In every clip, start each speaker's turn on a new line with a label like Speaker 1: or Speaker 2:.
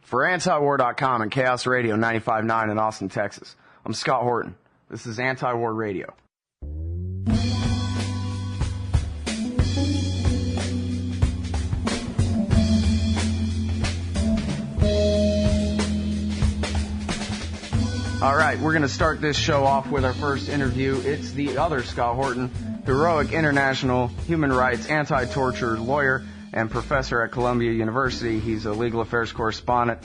Speaker 1: For antiwar.com and Chaos Radio 95.9 in Austin, Texas, I'm Scott Horton. This is Anti-War Radio. All right, we're going to start this show off with our first interview. It's the other Scott Horton, heroic international human rights anti-torture lawyer and professor at Columbia University. He's a legal affairs correspondent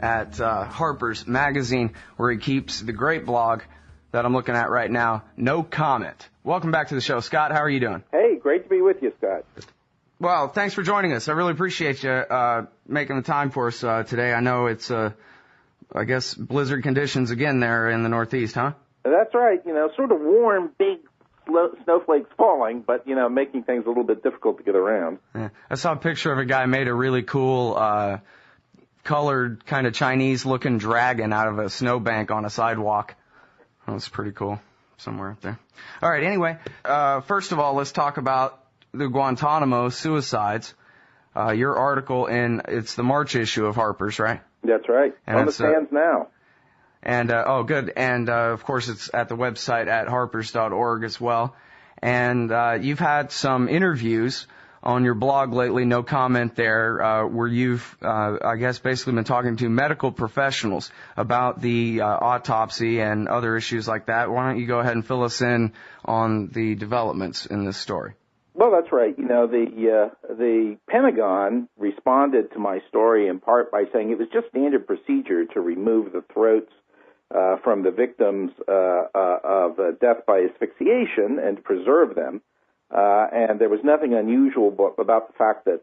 Speaker 1: at Harper's magazine, where he keeps the great blog that I'm looking at right now, No Comment. Welcome back to the show, Scott. How are you doing?
Speaker 2: Hey, great to be with you, Scott.
Speaker 1: Well, thanks for joining us. I really appreciate you making the time for us today. I know it's I guess blizzard conditions again there in the Northeast, huh?
Speaker 2: That's right. You know, sort of warm, big snowflakes falling, but, you know, making things a little bit difficult to get around.
Speaker 1: Yeah. I saw a picture of a guy made a really cool colored kind of Chinese-looking dragon out of a snowbank on a sidewalk. That was pretty cool. Somewhere up there. All right, anyway, first of all, let's talk about the Guantanamo suicides. Your article it's the March issue of Harper's, right?
Speaker 2: That's right.
Speaker 1: And
Speaker 2: on the stands now.
Speaker 1: And, good. And, of course, it's at the website at harpers.org as well. And, you've had some interviews on your blog lately, No Comment there, where you've, I guess, basically been talking to medical professionals about the autopsy and other issues like that. Why don't you go ahead and fill us in on the developments in this story?
Speaker 2: Well, that's right. You know, the Pentagon responded to my story in part by saying it was just standard procedure to remove the throats from the victims of death by asphyxiation and to preserve them. And there was nothing unusual about the fact that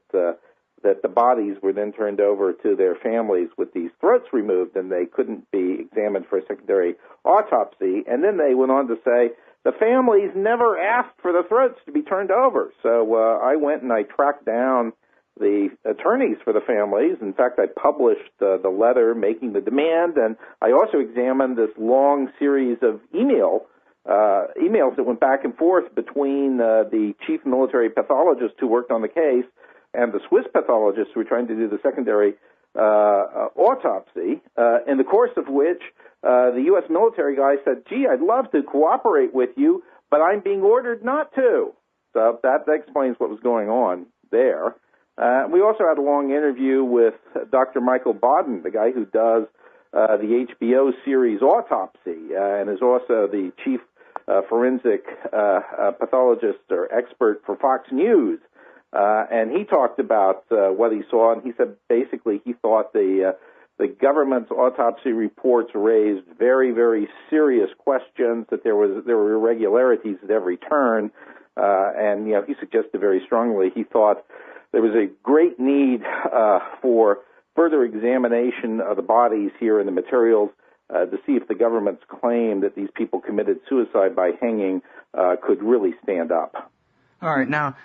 Speaker 2: the bodies were then turned over to their families with these throats removed, and they couldn't be examined for a secondary autopsy. And then they went on to say the families never asked for the throats to be turned over. So I went and I tracked down the attorneys for the families. In fact, I published the letter making the demand, and I also examined this long series of emails that went back and forth between the chief military pathologist who worked on the case and the Swiss pathologists who were trying to do the secondary autopsy, in the course of which the U.S. military guy said, gee, I'd love to cooperate with you, but I'm being ordered not to. So that explains what was going on there. We also had a long interview with Dr. Michael Baden, the guy who does the HBO series Autopsy, and is also the chief forensic pathologist or expert for Fox News. And he talked about what he saw, and he said basically he thought the government's autopsy reports raised very, very serious questions, that there were irregularities at every turn, and you know, he suggested very strongly he thought there was a great need for further examination of the bodies here and the materials to see if the government's claim that these people committed suicide by hanging could really stand up.
Speaker 1: All right, now,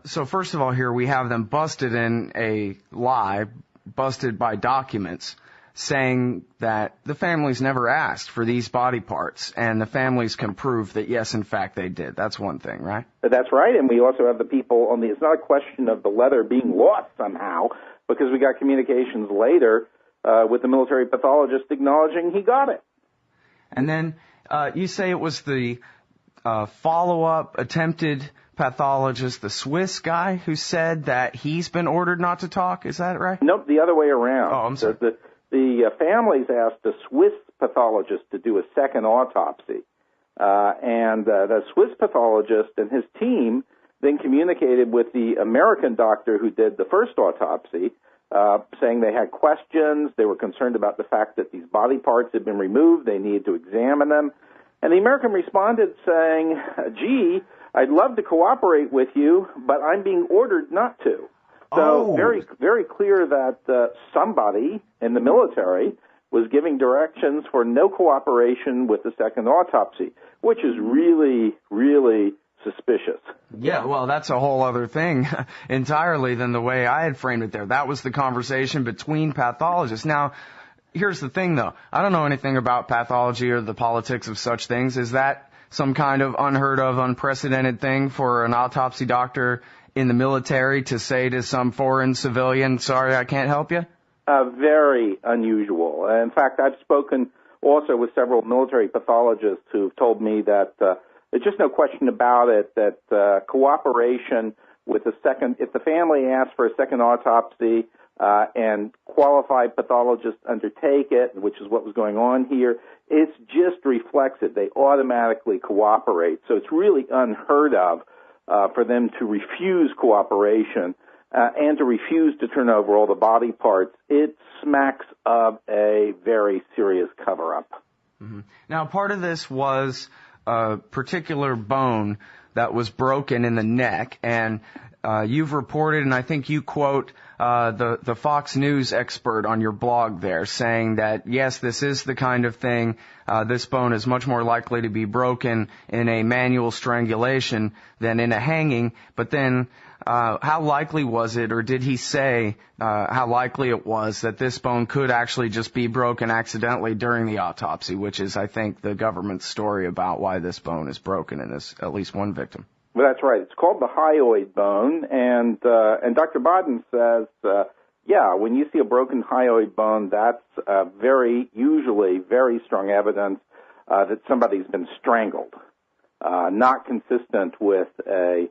Speaker 1: so first of all here we have them busted in a lie, busted by documents, saying that the families never asked for these body parts, and the families can prove that, yes, in fact, they did. That's one thing, right?
Speaker 2: That's right, and we also have the people on it's not a question of the letter being lost somehow, because we got communications later with the military pathologist acknowledging he got it.
Speaker 1: And then you say it was the follow-up attempted pathologist, the Swiss guy, who said that he's been ordered not to talk. Is that right?
Speaker 2: Nope, the other way around.
Speaker 1: Oh, I'm sorry.
Speaker 2: The families asked a Swiss pathologist to do a second autopsy, and the Swiss pathologist and his team then communicated with the American doctor who did the first autopsy, saying they had questions, they were concerned about the fact that these body parts had been removed, they needed to examine them, and the American responded saying, gee, I'd love to cooperate with you, but I'm being ordered not to. So very, very clear that somebody in the military was giving directions for no cooperation with the second autopsy, which is really, really suspicious.
Speaker 1: Yeah, well, that's a whole other thing entirely than the way I had framed it there. That was the conversation between pathologists. Now, here's the thing, though. I don't know anything about pathology or the politics of such things. Is that some kind of unheard of, unprecedented thing for an autopsy doctor in the military to say to some foreign civilian, sorry, I can't help you?
Speaker 2: Very unusual. In fact, I've spoken also with several military pathologists who've told me that there's just no question about it that cooperation with a second, if the family asks for a second autopsy and qualified pathologists undertake it, which is what was going on here, it just reflects it. They automatically cooperate. So it's really unheard of for them to refuse cooperation and to refuse to turn over all the body parts. It smacks of a very serious cover-up.
Speaker 1: Mm-hmm. Now, part of this was a particular bone that was broken in the neck, and you've reported, and I think you quote the Fox News expert on your blog there, saying that, yes, this is the kind of thing, this bone is much more likely to be broken in a manual strangulation than in a hanging, but then how likely was it, or did he say how likely it was that this bone could actually just be broken accidentally during the autopsy, which is, I think, the government's story about why this bone is broken in this at least one victim?
Speaker 2: Well, that's right. It's called the hyoid bone, and Dr. Baden says, when you see a broken hyoid bone, that's usually very strong evidence that somebody's been strangled, not consistent with a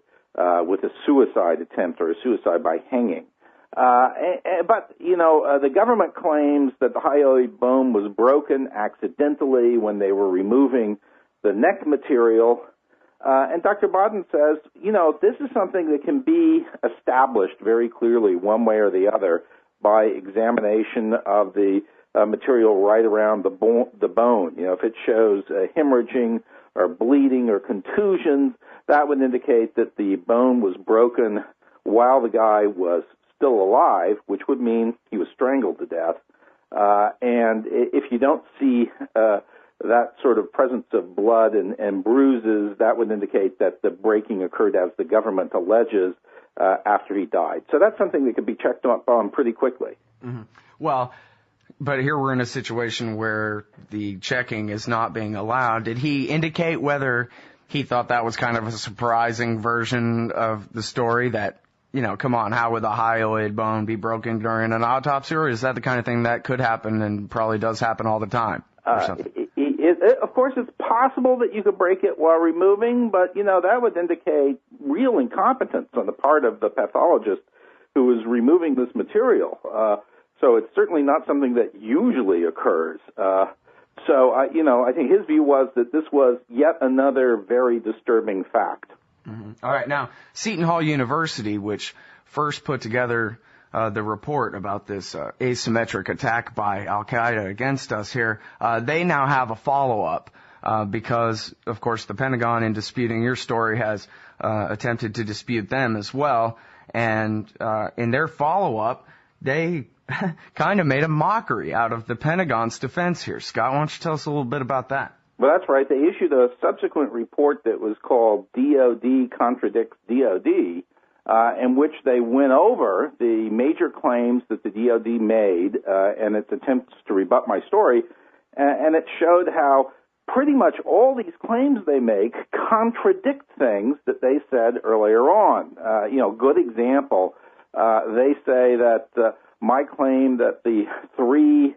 Speaker 2: suicide attempt or a suicide by hanging. But the government claims that the hyoid bone was broken accidentally when they were removing the neck material. And Dr. Baden says, this is something that can be established very clearly one way or the other by examination of the material right around the bone. If it shows hemorrhaging or bleeding or contusions, that would indicate that the bone was broken while the guy was still alive, which would mean he was strangled to death. And if you don't see that sort of presence of blood and bruises, that would indicate that the breaking occurred, as the government alleges, after he died. So that's something that could be checked up on pretty quickly.
Speaker 1: Mm-hmm. Well, but here we're in a situation where the checking is not being allowed. Did he indicate whether he thought that was kind of a surprising version of the story, that, come on, how would the hyoid bone be broken during an autopsy? Or is that the kind of thing that could happen and probably does happen all the time?
Speaker 2: Of course, it's possible that you could break it while removing, but, that would indicate real incompetence on the part of the pathologist who is removing this material. So it's certainly not something that usually occurs. So I think his view was that this was yet another very disturbing fact.
Speaker 1: Mm-hmm. All right. Now, Seton Hall University, which first put together the report about this asymmetric attack by Al-Qaeda against us here, they now have a follow-up because, of course, the Pentagon, in disputing your story, has attempted to dispute them as well. And in their follow-up, they kind of made a mockery out of the Pentagon's defense here. Scott, why don't you tell us a little bit about that?
Speaker 2: Well, that's right. They issued a subsequent report that was called DOD Contradicts DOD, in which they went over the major claims that the DOD made and its attempts to rebut my story, and it showed how pretty much all these claims they make contradict things that they said earlier on. Good example, they say that my claim that the three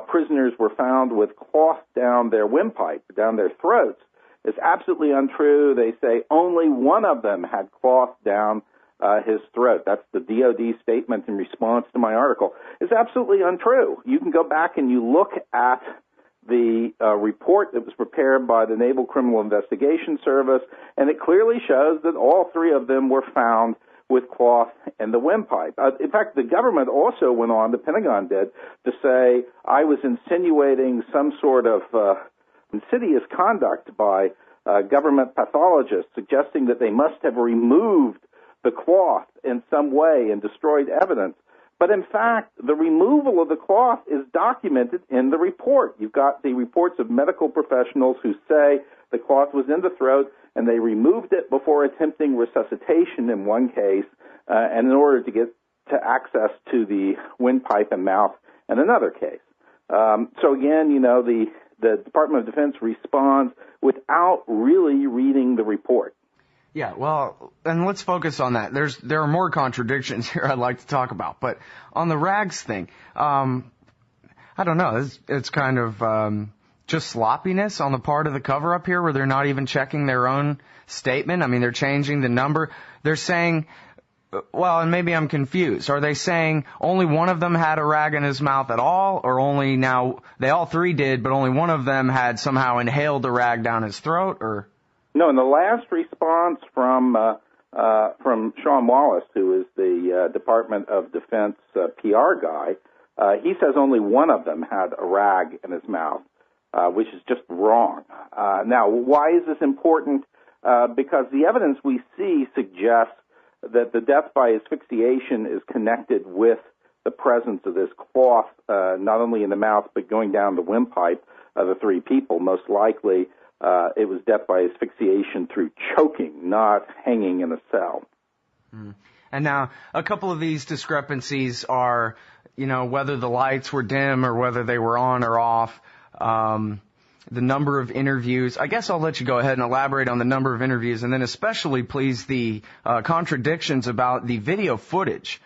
Speaker 2: prisoners were found with cloth down their windpipe, down their throats, is absolutely untrue. They say only one of them had cloth down his throat. That's the DOD statement in response to my article. It's absolutely untrue. You can go back and you look at the report that was prepared by the Naval Criminal Investigation Service, and it clearly shows that all three of them were found with cloth in the windpipe. In fact, the government also went on, the Pentagon did, to say I was insinuating some sort of insidious conduct by government pathologists, suggesting that they must have removed the cloth in some way and destroyed evidence. But in fact, the removal of the cloth is documented in the report. You've got the reports of medical professionals who say the cloth was in the throat and they removed it before attempting resuscitation in one case, and in order to get to access to the windpipe and mouth in another case. So again, the Department of Defense responds without really reading the report.
Speaker 1: Yeah, well, and let's focus on that. There are more contradictions here I'd like to talk about, but on the rags thing, I don't know. It's kind of just sloppiness on the part of the cover-up here, where they're not even checking their own statement. I mean, they're changing the number. They're saying, well, and maybe I'm confused. Are they saying only one of them had a rag in his mouth at all, or only now they all three did, but only one of them had somehow inhaled the rag down his throat, or?
Speaker 2: No, in the last response from Sean Wallace, who is the Department of Defense PR guy, he says only one of them had a rag in his mouth, which is just wrong. Now, why is this important? Because the evidence we see suggests that the death by asphyxiation is connected with the presence of this cloth, not only in the mouth but going down the windpipe of the three people. Most likely, it was death by asphyxiation through choking, not hanging in a cell.
Speaker 1: And now, a couple of these discrepancies are, whether the lights were dim or whether they were on or off, the number of interviews. I guess I'll let you go ahead and elaborate on the number of interviews, and then especially, please, the contradictions about the video footage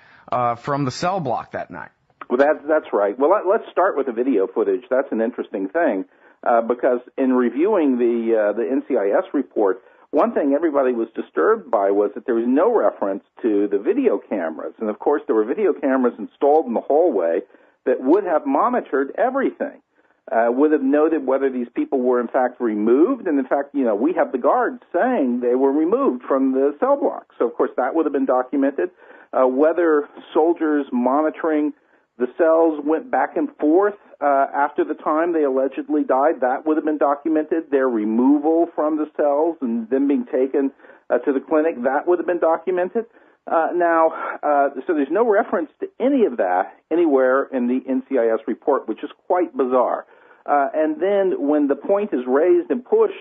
Speaker 1: from the cell block that night.
Speaker 2: Well, that's right. Well, let's start with the video footage. That's an interesting thing. Because in reviewing the NCIS report, one thing everybody was disturbed by was that there was no reference to the video cameras. And, of course, there were video cameras installed in the hallway that would have monitored everything, would have noted whether these people were, in fact, removed. And, in fact, we have the guards saying they were removed from the cell block. So, of course, that would have been documented. Whether soldiers monitoring the cells went back and forth after the time they allegedly died, that would have been documented. Their removal from the cells and them being taken to the clinic, that would have been documented. So there's no reference to any of that anywhere in the NCIS report, which is quite bizarre. And then when the point is raised and pushed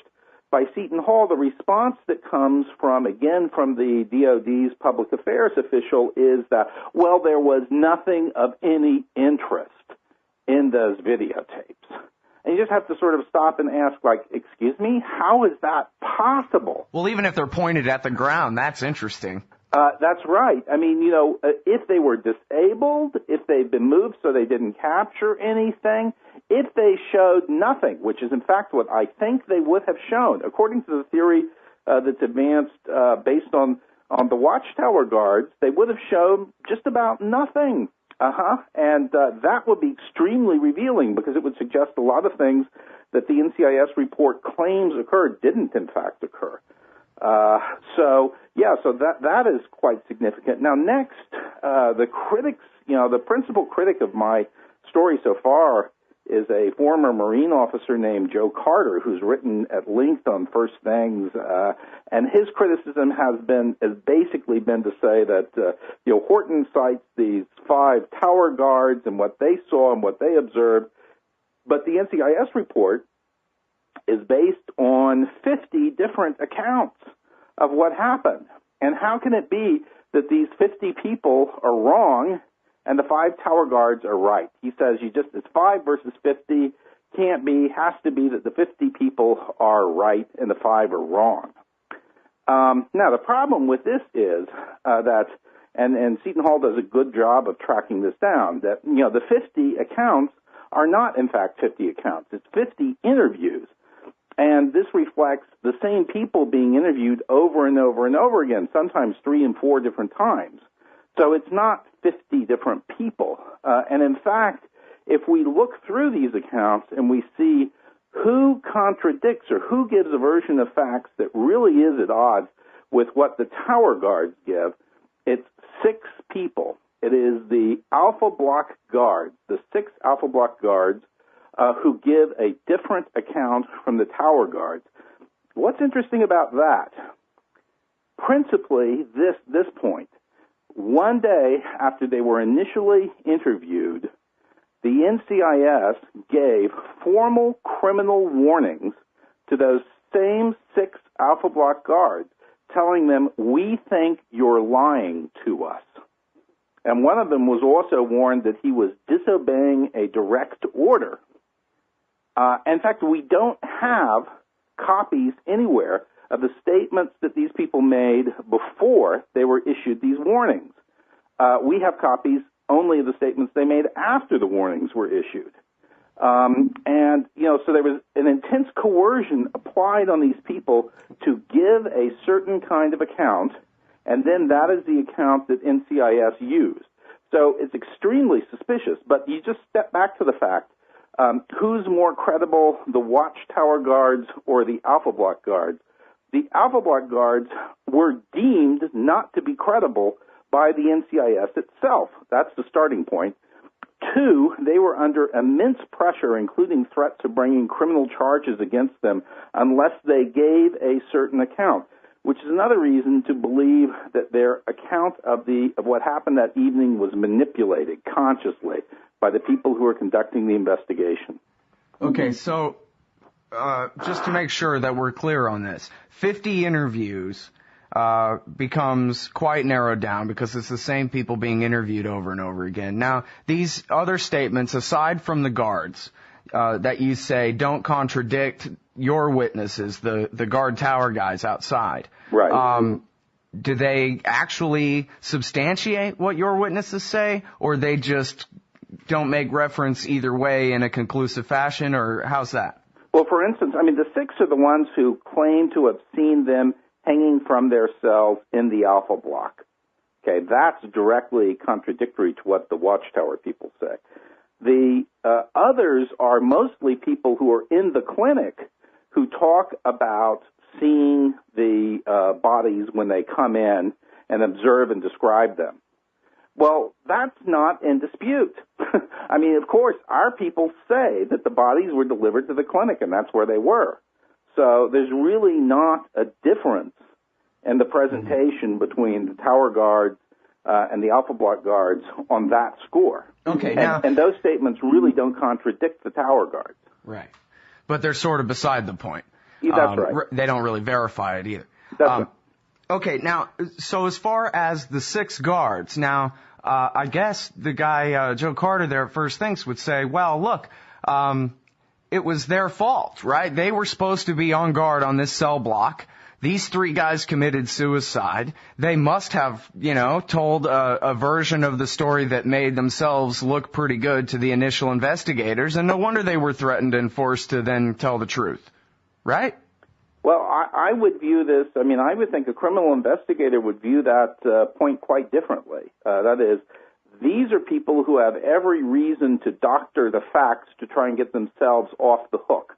Speaker 2: by Seton Hall, the response that comes from the DOD's public affairs official is that, well, there was nothing of any interest in those videotapes. And you just have to sort of stop and ask, excuse me, how is that possible?
Speaker 1: Well, even if they're pointed at the ground, that's interesting.
Speaker 2: That's right. I mean, if they were disabled, if they'd been moved so they didn't capture anything, if they showed nothing, which is in fact what I think they would have shown, according to the theory that's advanced based on the watchtower guards, they would have shown just about nothing. And that would be extremely revealing because it would suggest a lot of things that the NCIS report claims occurred didn't in fact occur. So that is quite significant. Now, next, the critics, the principal critic of my story so far is a former Marine officer named Joe Carter, who's written at length on First Things, and his criticism has basically been to say that Horton cites these 5 tower guards and what they saw and what they observed, but the NCIS report is based on 50 different accounts of what happened. And how can it be that these 50 people are wrong and the 5 tower guards are right? He says it's 5 versus 50. Can't be, has to be that the 50 people are right and the 5 are wrong. Now, the problem with this is that, and Seton Hall does a good job of tracking this down, that, the 50 accounts are not, in fact, 50 accounts. It's 50 interviews. And this reflects the same people being interviewed over and over and over again, sometimes 3 and 4 different times. So it's not 50 different people. And in fact, if we look through these accounts and we see who contradicts or who gives a version of facts that really is at odds with what the tower guards give, it's 6 people. It is the Alpha Block guards, the 6 Alpha Block guards, who give a different account from the tower guards. What's interesting about that? Principally, this point. One day after they were initially interviewed, the NCIS gave formal criminal warnings to those same 6 Alpha Block guards, telling them, we think you're lying to us. And one of them was also warned that he was disobeying a direct order. In fact, we don't have copies anywhere of the statements that these people made before they were issued these warnings. We have copies only of the statements they made after the warnings were issued. So there was an intense coercion applied on these people to give a certain kind of account, and then that is the account that NCIS used. So it's extremely suspicious, but you just step back to the fact, who's more credible, the Watchtower guards or the Alpha Block guards? The Alpha Block guards were deemed not to be credible by the NCIS itself. That's the starting point. Two, they were under immense pressure, including threats of bringing criminal charges against them unless they gave a certain account, which is another reason to believe that their account of what happened that evening was manipulated consciously by the people who were conducting the investigation.
Speaker 1: Okay, so just to make sure that we're clear on this, 50 interviews becomes quite narrowed down because it's the same people being interviewed over and over again. Now, these other statements, aside from the guards, that you say don't contradict your witnesses, the guard tower guys outside.
Speaker 2: Right.
Speaker 1: Do they actually substantiate what your witnesses say, or they just don't make reference either way in a conclusive fashion, or how's that?
Speaker 2: Well, for instance, the six are the ones who claim to have seen them hanging from their cells in the Alpha Block. Okay, that's directly contradictory to what the Watchtower people say. The others are mostly people who are in the clinic who talk about seeing the bodies when they come in and observe and describe them. Well, that's not in dispute. Of course, our people say that the bodies were delivered to the clinic, and that's where they were. So there's really not a difference in the presentation between the tower guards and the Alpha Block guards on that score.
Speaker 1: Okay,
Speaker 2: and those statements really don't contradict the tower guards.
Speaker 1: Right. But they're sort of beside the point.
Speaker 2: Yeah, that's right.
Speaker 1: They don't really verify it either.
Speaker 2: That's right.
Speaker 1: Okay, now, so as far as the six guards, now, I guess the guy, Joe Carter there at First Things would say, well, look, it was their fault, right? They were supposed to be on guard on this cell block. These three guys committed suicide. They must have, told a version of the story that made themselves look pretty good to the initial investigators, and no wonder they were threatened and forced to then tell the truth, right?
Speaker 2: Well, I would view this, I would think a criminal investigator would view that point quite differently. That is, these are people who have every reason to doctor the facts to try and get themselves off the hook,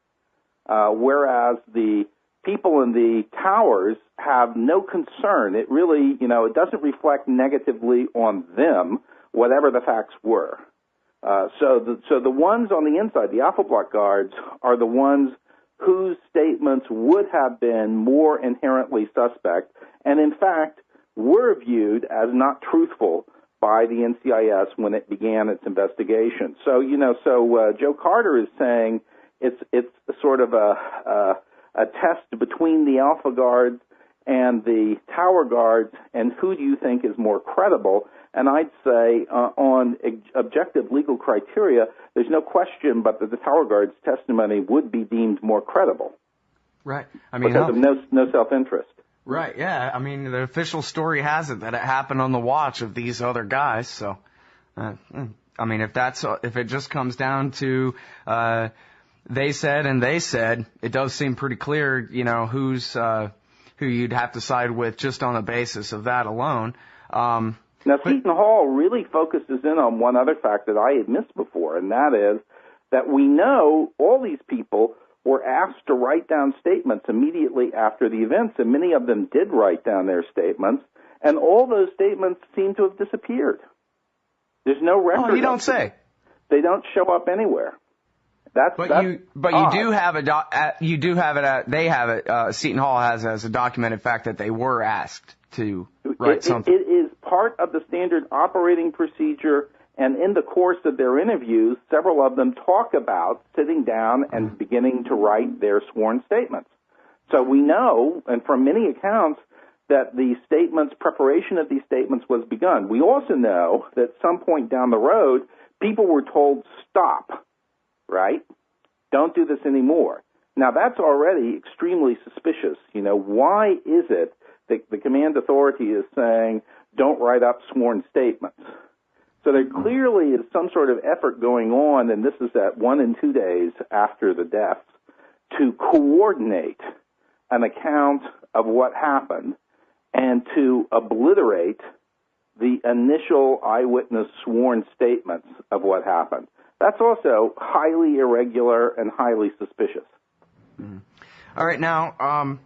Speaker 2: whereas the people in the towers have no concern. It really, it doesn't reflect negatively on them, whatever the facts were. So the ones on the inside, the Alpha Block guards, are the ones whose statements would have been more inherently suspect, and in fact were viewed as not truthful by the NCIS when it began its investigation. So, Joe Carter is saying it's sort of a test between the Alpha guards and the tower guards, and who do you think is more credible? And I'd say on objective legal criteria, there's no question but that the tower guards' testimony would be deemed more credible.
Speaker 1: Right.
Speaker 2: Because of no self-interest.
Speaker 1: Right, yeah. The official story has it that it happened on the watch of these other guys, so, if it just comes down to, they said and they said, it does seem pretty clear, who you'd have to side with just on the basis of that alone.
Speaker 2: Now, Seton Hall really focuses in on one other fact that I had missed before, and that is that we know all these people were asked to write down statements immediately after the events, and many of them did write down their statements, and all those statements seem to have disappeared. There's no record.
Speaker 1: Oh, you don't say.
Speaker 2: They don't show up anywhere.
Speaker 1: You do have they have it, Seton Hall has as a documented fact that they were asked to write something.
Speaker 2: It is part of the standard operating procedure, and in the course of their interviews, several of them talk about sitting down and beginning to write their sworn statements. So we know, and from many accounts, that the preparation of these statements was begun. We also know that at some point down the road, people were told, stop, right? Don't do this anymore. Now, that's already extremely suspicious. Why is it that the command authority is saying, don't write up sworn statements? So there clearly is some sort of effort going on, and this is at 1 and 2 days after the deaths, to coordinate an account of what happened and to obliterate the initial eyewitness sworn statements of what happened. That's also highly irregular and highly suspicious.
Speaker 1: Mm-hmm. All right, now,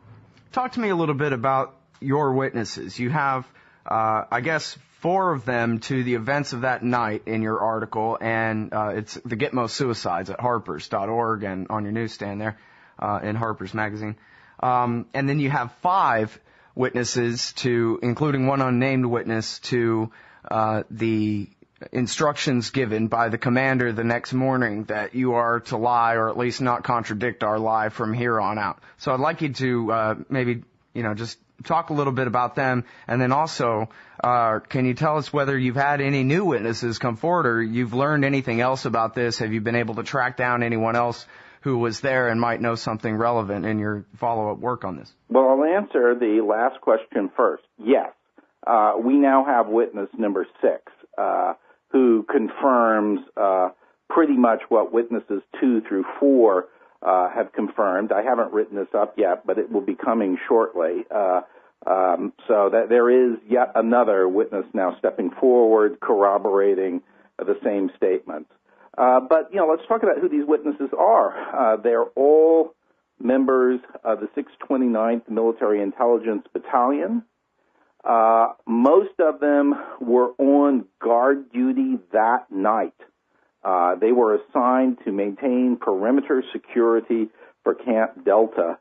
Speaker 1: talk to me a little bit about your witnesses. You have, I guess, 4 of them to the events of that night in your article, and it's the Gitmo suicides at harpers.org and on your newsstand there in Harper's Magazine. And then you have 5 witnesses to, including one unnamed witness, to the instructions given by the commander the next morning that you are to lie or at least not contradict our lie from here on out. So I'd like you to maybe, just talk a little bit about them, and then also, can you tell us whether you've had any new witnesses come forward or you've learned anything else about this? Have you been able to track down anyone else who was there and might know something relevant in your follow-up work on this?
Speaker 2: Well, I'll answer the last question first. Yes. We now have witness number 6, who confirms pretty much what witnesses 2 through 4 have confirmed. I haven't written this up yet, but it will be coming shortly. So that there is yet another witness now stepping forward, corroborating the same statements. But, let's talk about who these witnesses are. They're all members of the 629th Military Intelligence Battalion. Most of them were on guard duty that night. They were assigned to maintain perimeter security for Camp Delta,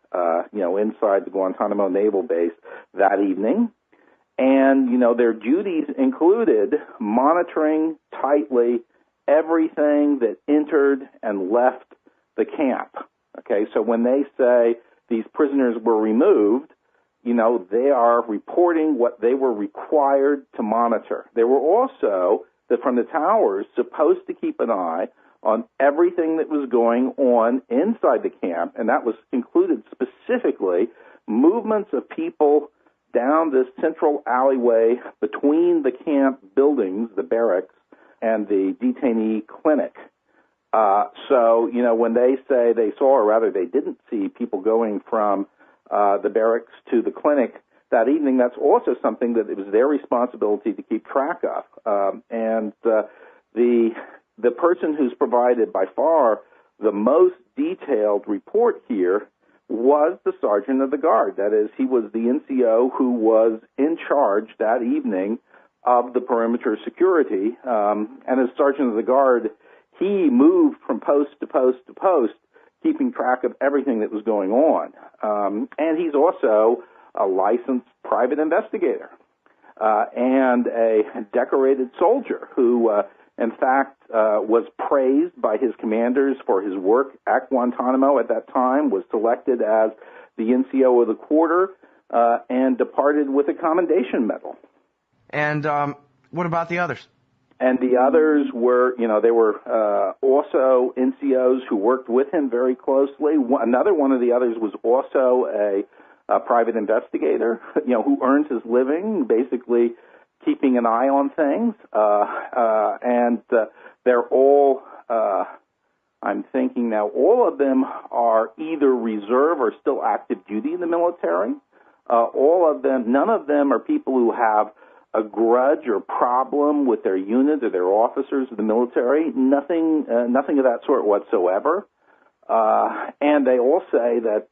Speaker 2: inside the Guantanamo Naval Base that evening. And, their duties included monitoring tightly everything that entered and left the camp. Okay, so when they say these prisoners were removed, they are reporting what they were required to monitor. They were also, from the towers, supposed to keep an eye on everything that was going on inside the camp, and that was included specifically movements of people down this central alleyway between the camp buildings, the barracks, and the detainee clinic. So, when they say they saw, or rather they didn't see people going from the barracks to the clinic that evening, that's also something that it was their responsibility to keep track of. And the person who's provided by far the most detailed report here was the sergeant of the guard. That is, he was the NCO who was in charge that evening of the perimeter security. And as sergeant of the guard, he moved from post to post to post, keeping track of everything that was going on. And he's also a licensed private investigator and a decorated soldier who, in fact, was praised by his commanders for his work at Guantanamo at that time, was selected as the NCO of the quarter, and departed with a commendation medal. And
Speaker 1: what about the others?
Speaker 2: And the others were, they were also NCOs who worked with him very closely. Another one of the others was also a private investigator, who earns his living basically keeping an eye on things. And they're all, I'm thinking now, all of them are either reserve or still active duty in the military. All of them, none of them are people who have a grudge or problem with their unit or their officers of the military. Nothing of that sort whatsoever. And they all say that,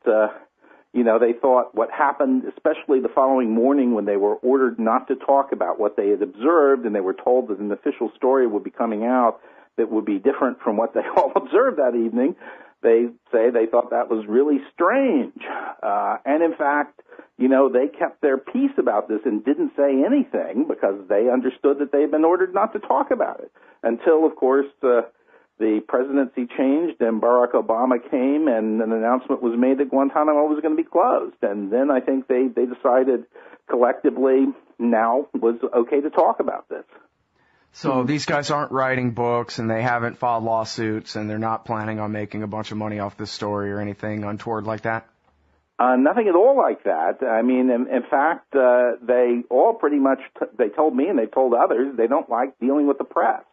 Speaker 2: they thought what happened, especially the following morning when they were ordered not to talk about what they had observed, and they were told that an official story would be coming out that would be different from what they all observed that evening. They say they thought that was really strange. And in fact, they kept their peace about this and didn't say anything because they understood that they had been ordered not to talk about it until, of course, the presidency changed and Barack Obama came and an announcement was made that Guantanamo was going to be closed. And then I think they decided collectively now was okay to talk about this.
Speaker 1: So these guys aren't writing books, and they haven't filed lawsuits, and they're not planning on making a bunch of money off this story or anything untoward like that?
Speaker 2: Nothing at all like that. I mean, in fact, they all pretty much, they told me and they told others, they don't like dealing with the press.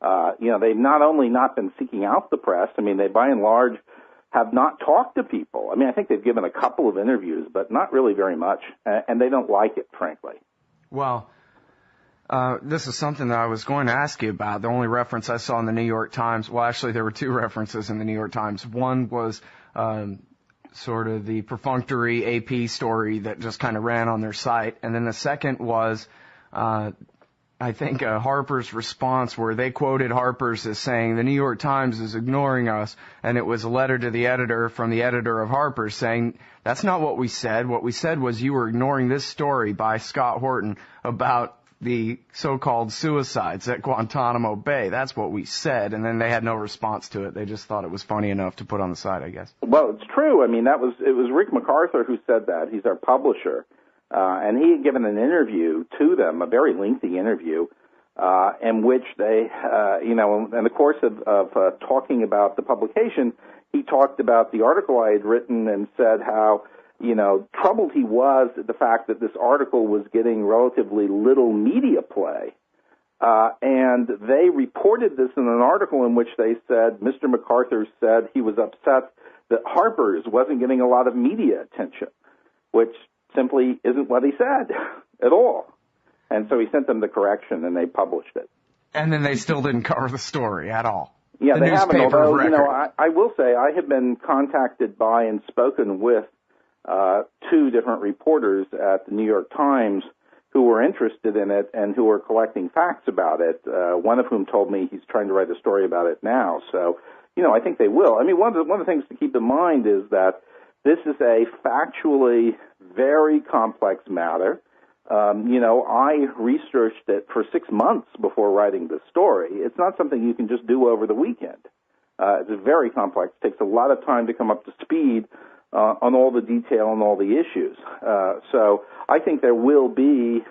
Speaker 2: They've not only not been seeking out the press, I mean, they by and large have not talked to people. I mean, I think they've given a couple of interviews, but not really very much, and they don't like it, frankly.
Speaker 1: Well, this is something that I was going to ask you about. The only reference I saw in the New York Times, well, actually there were two references in the New York Times. One was sort of the perfunctory AP story that just kind of ran on their site. And then the second was, I think, Harper's response where they quoted Harper's as saying, the New York Times is ignoring us. And it was a letter to the editor from the editor of Harper's saying, that's not what we said. What we said was you were ignoring this story by Scott Horton about the so-called suicides at Guantanamo Bay. That's what we said, and then they had no response to it. They just thought it was funny enough to put on the site, I guess.
Speaker 2: Well, it's true. I mean, it was Rick MacArthur who said that. He's our publisher, and he had given an interview to them, a very lengthy interview, in which they, in the course of talking about the publication, he talked about the article I had written and said how troubled he was at the fact that this article was getting relatively little media play. And they reported this in an article in which they said, Mr. MacArthur said he was upset that Harper's wasn't getting a lot of media attention, which simply isn't what he said at all. And so he sent them the correction and they published it.
Speaker 1: And then they still didn't cover the story at all.
Speaker 2: Yeah, they haven't, although, I will say I have been contacted by and spoken with two different reporters at the New York Times who were interested in it and who were collecting facts about it, one of whom told me he's trying to write a story about it now. So, I think they will. I mean, one of the things to keep in mind is that this is a factually very complex matter. I researched it for 6 months before writing the story. It's not something you can just do over the weekend. It's very complex. It takes a lot of time to come up to speed on all the detail and all the issues. So I think there will be,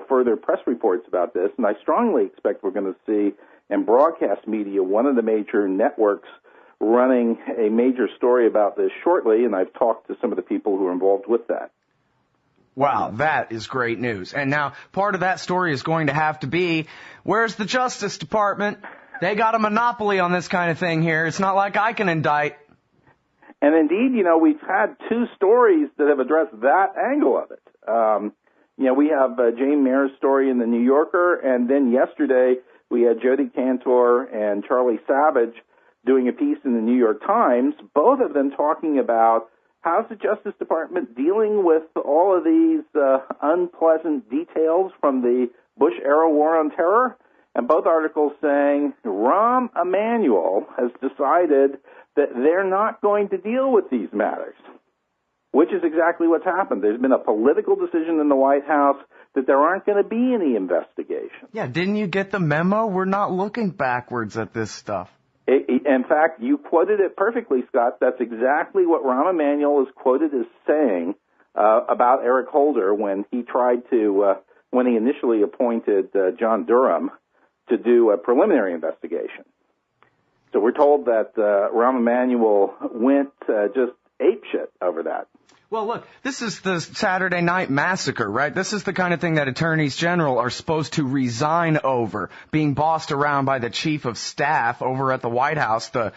Speaker 2: further press reports about this, and I strongly expect we're going to see in broadcast media one of the major networks running a major story about this shortly, and I've talked to some of the people who are involved with that.
Speaker 1: Wow, that is great news. And now part of that story is going to have to be, where's the Justice Department? They got a monopoly on this kind of thing here. It's not like I can indict.
Speaker 2: And indeed, we've had two stories that have addressed that angle of it. We have Jane Mayer's story in the New Yorker, and then yesterday we had Jody Cantor and Charlie Savage doing a piece in the New York Times, both of them talking about how's the Justice Department dealing with all of these unpleasant details from the Bush-era war on terror, and both articles saying Rahm Emanuel has decided that they're not going to deal with these matters, which is exactly what's happened. There's been a political decision in the White House that there aren't going to be any investigations.
Speaker 1: Yeah, didn't you get the memo? We're not looking backwards at this stuff.
Speaker 2: In fact, you quoted it perfectly, Scott. That's exactly what Rahm Emanuel is quoted as saying about Eric Holder when he tried to, when he initially appointed John Durham to do a preliminary investigation. So we're told that Rahm Emanuel went just apeshit over that.
Speaker 1: Well, look, this is the Saturday Night Massacre, right? This is the kind of thing that attorneys general are supposed to resign over, being bossed around by the chief of staff over at the White House, the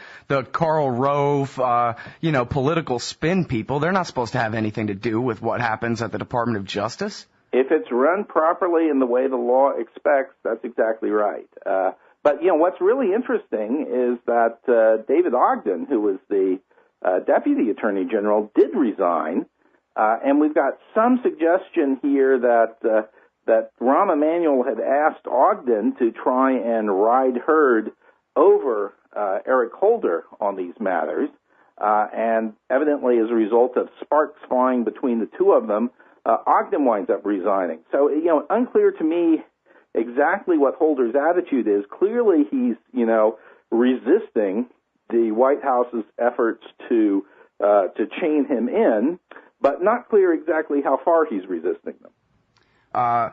Speaker 1: Karl Rove, political spin people. They're not supposed to have anything to do with what happens at the Department of Justice.
Speaker 2: If it's run properly in the way the law expects, that's exactly right. But, what's really interesting is that David Ogden, who was the Deputy Attorney General, did resign, and we've got some suggestion here that Rahm Emanuel had asked Ogden to try and ride herd over Eric Holder on these matters, and evidently as a result of sparks flying between the two of them, Ogden winds up resigning. So, unclear to me exactly what Holder's attitude is. Clearly he's, resisting the White House's efforts to chain him in, but not clear exactly how far he's resisting them.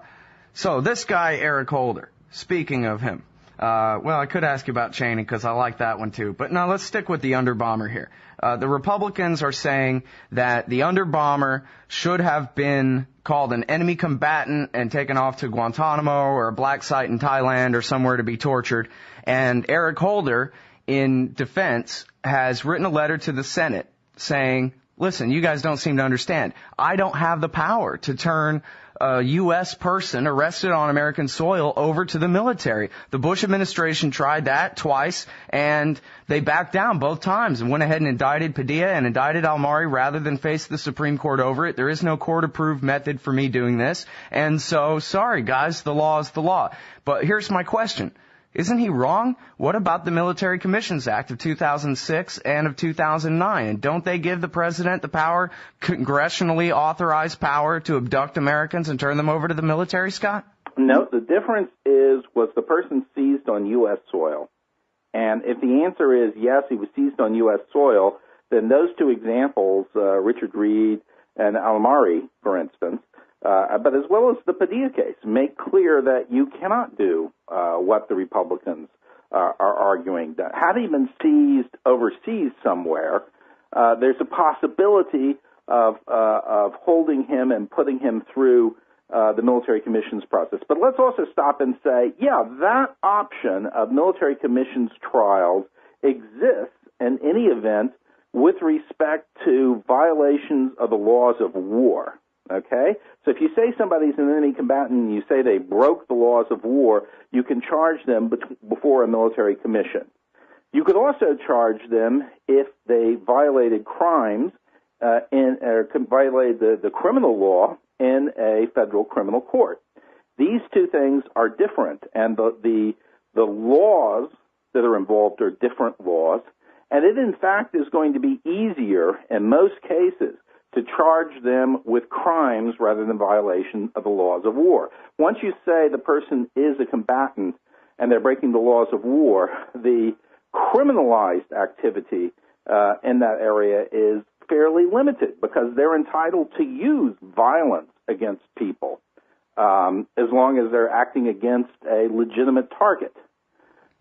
Speaker 1: So this guy, Eric Holder, Speaking of him, well, I could ask you about Cheney because I like that one too. But no, let's stick with the underbomber here. The Republicans are saying that the underbomber should have been called an enemy combatant and taken off to Guantanamo or a black site in Thailand or somewhere to be tortured. And Eric Holder, in defense, has written a letter to the Senate saying, listen, you guys don't seem to understand. I don't have the power to turn a U.S. person arrested on American soil over to the military. The Bush administration tried that twice, and they backed down both times and went ahead and indicted Padilla and indicted Almari rather than face the Supreme Court over it. There is no court-approved method for me doing this. And so, sorry, guys, the law is the law. But here's my question. Isn't he wrong? What about the Military Commissions Act of 2006 and of 2009? And don't they give the president the power, congressionally authorized power, to abduct Americans and turn them over to the military, Scott?
Speaker 2: No, the difference was the person seized on U.S. soil? And if the answer is yes, he was seized on U.S. soil, then those two examples, Richard Reed and Almari, for instance, but as well as the Padilla case, make clear that you cannot do what the Republicans are arguing. That had he been seized overseas somewhere, there's a possibility of holding him and putting him through the military commissions process. But let's also stop and say, yeah, that option of military commissions trials exists in any event with respect to violations of the laws of war. Okay? So if you say somebody's an enemy combatant and you say they broke the laws of war, you can charge them before a military commission. You could also charge them if they violated crimes violated the criminal law in a federal criminal court. These two things are different, and the laws that are involved are different laws, and it in fact is going to be easier in most cases to charge them with crimes rather than violation of the laws of war. Once you say the person is a combatant and they're breaking the laws of war, the criminalized activity in that area is fairly limited because they're entitled to use violence against people as long as they're acting against a legitimate target.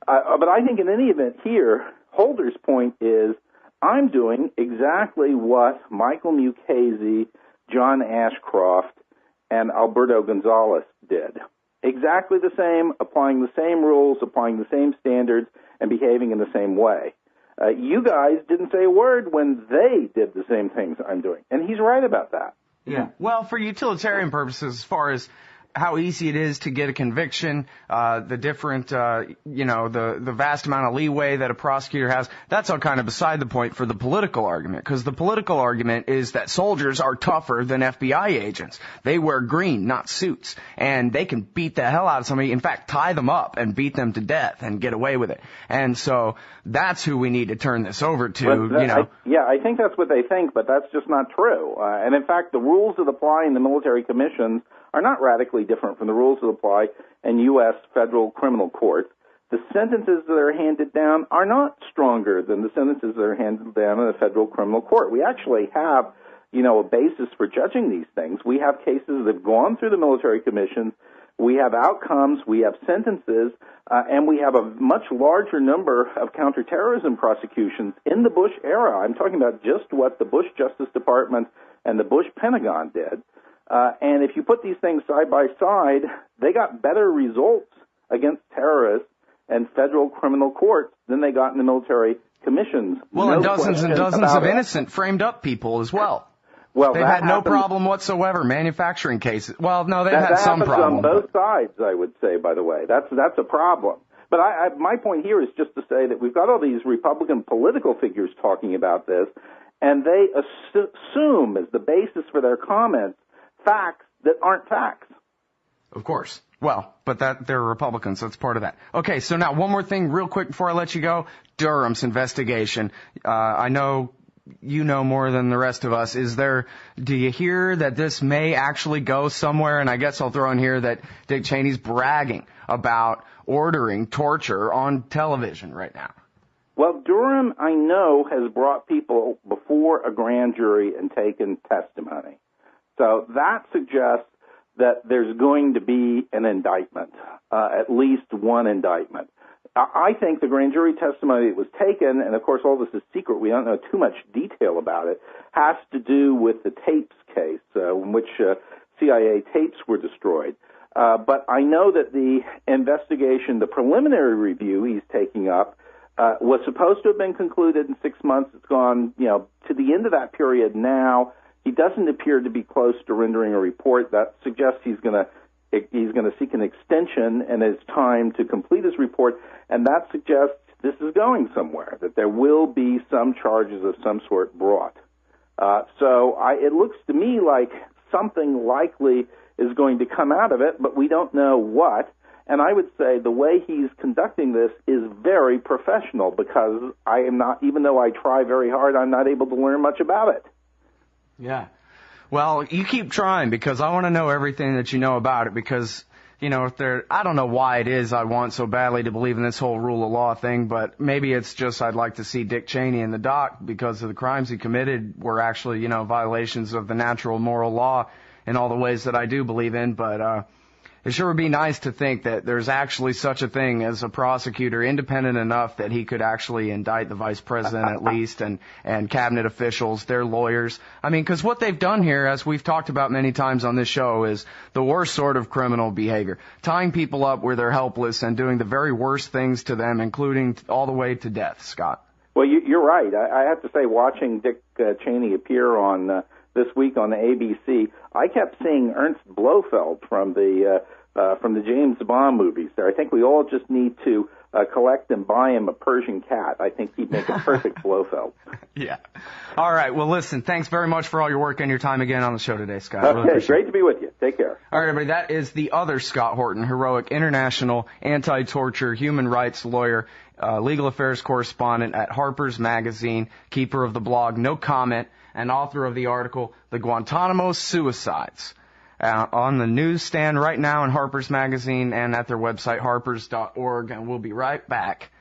Speaker 2: But I think in any event here, Holder's point is, I'm doing exactly what Michael Mukasey, John Ashcroft, and Alberto Gonzalez did. Exactly the same, applying the same rules, applying the same standards, and behaving in the same way. You guys didn't say a word when they did the same things I'm doing. And he's right about that.
Speaker 1: Yeah. Well, for utilitarian purposes, as far as how easy it is to get a conviction, the different, the vast amount of leeway that a prosecutor has, that's all kind of beside the point for the political argument, because the political argument is that soldiers are tougher than FBI agents. They wear green, not suits, and they can beat the hell out of somebody, in fact, tie them up and beat them to death and get away with it. And so that's who we need to turn this over to,
Speaker 2: I think that's what they think, but that's just not true. And in fact, the rules that apply in the military commissions are not radically different from the rules that apply in U.S. federal criminal courts. The sentences that are handed down are not stronger than the sentences that are handed down in a federal criminal court. We actually have, a basis for judging these things. We have cases that have gone through the military commissions. We have outcomes. We have sentences. And we have a much larger number of counterterrorism prosecutions in the Bush era. I'm talking about just what the Bush Justice Department and the Bush Pentagon did. And if you put these things side by side, they got better results against terrorists and federal criminal courts than they got in the military commissions.
Speaker 1: Well, and dozens of innocent framed up people as well. Well, they've had no problem whatsoever manufacturing cases. Well, no, they've had some problem.
Speaker 2: On both sides, I would say, by the way. That's a problem. But my point here is just to say that we've got all these Republican political figures talking about this, and they assume as the basis for their comments facts that aren't facts.
Speaker 1: Of course. Well, but they're Republicans, so that's part of that. Okay, so now one more thing real quick before I let you go. Durham's investigation. I know you know more than the rest of us. Do you hear that this may actually go somewhere? And I guess I'll throw in here that Dick Cheney's bragging about ordering torture on television right now.
Speaker 2: Well, Durham, I know, has brought people before a grand jury and taken testimony. So that suggests that there's going to be an indictment, at least one indictment. I think the grand jury testimony that was taken, and of course all this is secret, we don't know too much detail about it, has to do with the tapes case in which CIA tapes were destroyed. But I know that the investigation, the preliminary review he's taking up, was supposed to have been concluded in 6 months. It's gone, to the end of that period now. He doesn't appear to be close to rendering a report. That suggests he's going to seek an extension in his time to complete his report, and that suggests this is going somewhere, that there will be some charges of some sort brought. It looks to me like something likely is going to come out of it, but we don't know what. And I would say the way he's conducting this is very professional, because I am not, even though I try very hard, I'm not able to learn much about it.
Speaker 1: Yeah. Well, you keep trying, because I want to know everything that you know about it, because, I don't know why it is I want so badly to believe in this whole rule of law thing, but maybe it's just I'd like to see Dick Cheney in the dock because of the crimes he committed were actually, violations of the natural moral law in all the ways that I do believe in, but it sure would be nice to think that there's actually such a thing as a prosecutor independent enough that he could actually indict the vice president at least, and cabinet officials, their lawyers. I mean, because what they've done here, as we've talked about many times on this show, is the worst sort of criminal behavior. Tying people up where they're helpless and doing the very worst things to them, including all the way to death, Scott.
Speaker 2: Well, you're right. I have to say, watching Dick Cheney appear on this week on the ABC, I kept seeing Ernst Blofeld from the James Bond movies there. I think we all just need to collect and buy him a Persian cat. I think he'd make a perfect Blofeld.
Speaker 1: Yeah. All right. Well, listen, thanks very much for all your work and your time again on the show today, Scott.
Speaker 2: Okay,
Speaker 1: really
Speaker 2: great to be with you. Take care.
Speaker 1: All right, everybody. That is the other Scott Horton, heroic international anti-torture human rights lawyer, legal affairs correspondent at Harper's Magazine, keeper of the blog No Comment, and author of the article The Guantanamo Suicides. On the newsstand right now in Harper's Magazine and at their website, harpers.org. And we'll be right back